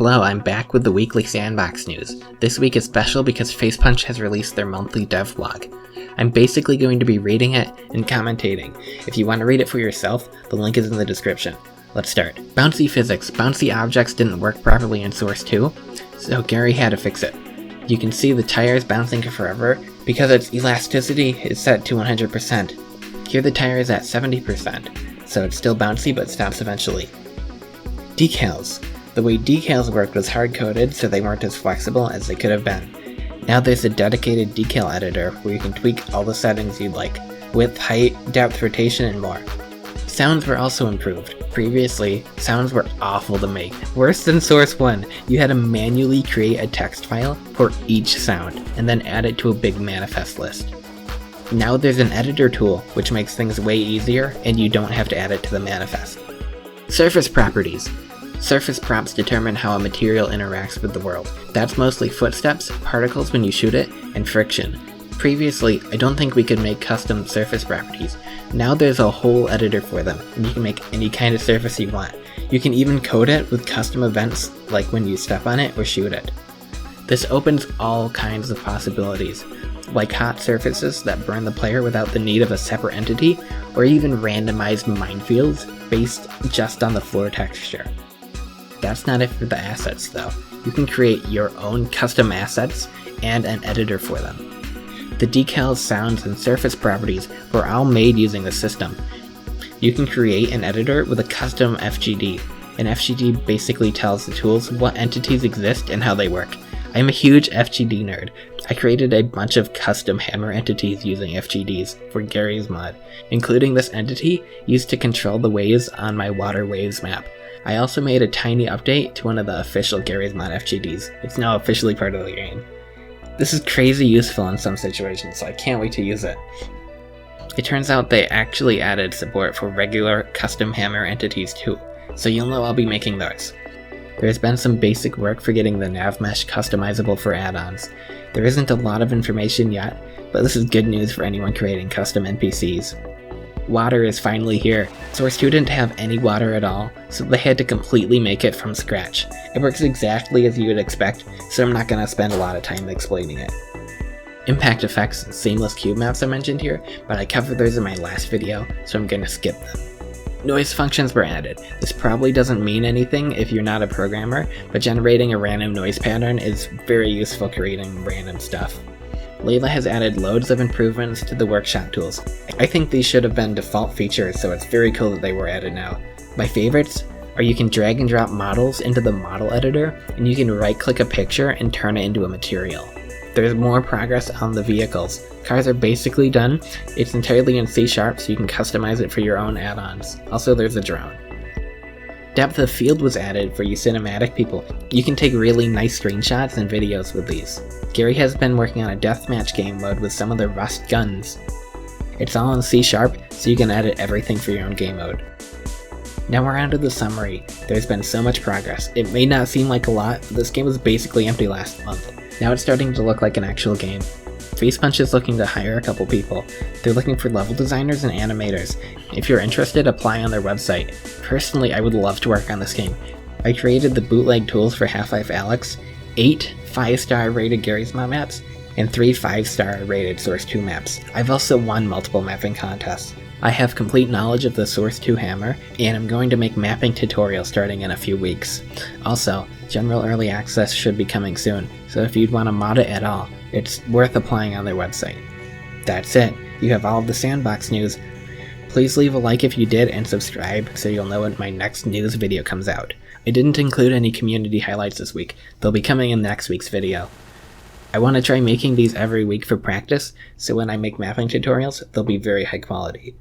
Hello, I'm back with the weekly S&box news. This week is special because Facepunch has released their monthly dev vlog. I'm basically going to be reading it and commentating. If you want to read it for yourself, the link is in the description. Let's start. Bouncy Physics. Bouncy objects didn't work properly in Source 2, so Garry had to fix it. You can see the tires bouncing forever because its elasticity is set to 100%. Here the tire is at 70%, so it's still bouncy but stops eventually. Decals. The way decals worked was hard-coded, so they weren't as flexible as they could have been. Now there's a dedicated decal editor where you can tweak all the settings you'd like: width, height, depth, rotation, and more. Sounds were also improved. Previously, sounds were awful to make. Worse than Source 1, you had to manually create a text file for each sound, and then add it to a big manifest list. Now there's an editor tool, which makes things way easier, and you don't have to add it to the manifest. Surface properties. Surface props determine how a material interacts with the world. That's mostly footsteps, particles when you shoot it, and friction. Previously, I don't think we could make custom surface properties. Now there's a whole editor for them, and you can make any kind of surface you want. You can even code it with custom events, like when you step on it or shoot it. This opens all kinds of possibilities, like hot surfaces that burn the player without the need of a separate entity, or even randomized minefields based just on the floor texture. That's not it for the assets though. You can create your own custom assets and an editor for them. The decals, sounds, and surface properties were all made using the system. You can create an editor with a custom FGD. An FGD basically tells the tools what entities exist and how they work. I'm a huge FGD nerd. I created a bunch of custom hammer entities using FGDs for Garry's mod, including this entity used to control the waves on my water waves map. I also made a tiny update to one of the official Garry's mod FGDs. It's now officially part of the game. This is crazy useful in some situations, so I can't wait to use it. It turns out they actually added support for regular custom hammer entities too, so you'll know I'll be making those. There's been some basic work for getting the nav mesh customizable for add-ons. There isn't a lot of information yet, but this is good news for anyone creating custom NPCs. Water is finally here. Source 2 didn't have any water at all, so they had to completely make it from scratch. It works exactly as you would expect, so I'm not going to spend a lot of time explaining it. Impact effects and seamless cube maps are mentioned here, but I covered those in my last video, so I'm going to skip them. Noise functions were added. This probably doesn't mean anything if you're not a programmer, but generating a random noise pattern is very useful creating random stuff. Layla has added loads of improvements to the workshop tools. I think these should have been default features, so it's very cool that they were added now. My favorites are you can drag and drop models into the model editor, and you can right click a picture and turn it into a material. There's more progress on the vehicles. Cars are basically done. It's entirely in C#, so you can customize it for your own add-ons. Also there's a drone. Depth of field was added for you cinematic people. You can take really nice screenshots and videos with these. Garry has been working on a deathmatch game mode with some of the Rust guns. It's all in C#, so you can edit everything for your own game mode. Now we're on to the summary. There's been so much progress. It may not seem like a lot, but this game was basically empty last month. Now it's starting to look like an actual game. Facepunch is looking to hire a couple people. They're looking for level designers and animators. If you're interested, apply on their website. Personally, I would love to work on this game. I created the bootleg tools for Half-Life Alyx, 8 5-star rated Garry's mod maps, and 3 5-star rated Source 2 maps. I've also won multiple mapping contests. I have complete knowledge of the Source 2 hammer, and I'm going to make mapping tutorials starting in a few weeks. Also, general early access should be coming soon, so if you'd want to mod it at all, it's worth applying on their website. That's it. You have all of the S&box news. Please leave a like if you did and subscribe so you'll know when my next news video comes out. I didn't include any community highlights this week. They'll be coming in next week's video. I want to try making these every week for practice, so when I make mapping tutorials, they'll be very high quality.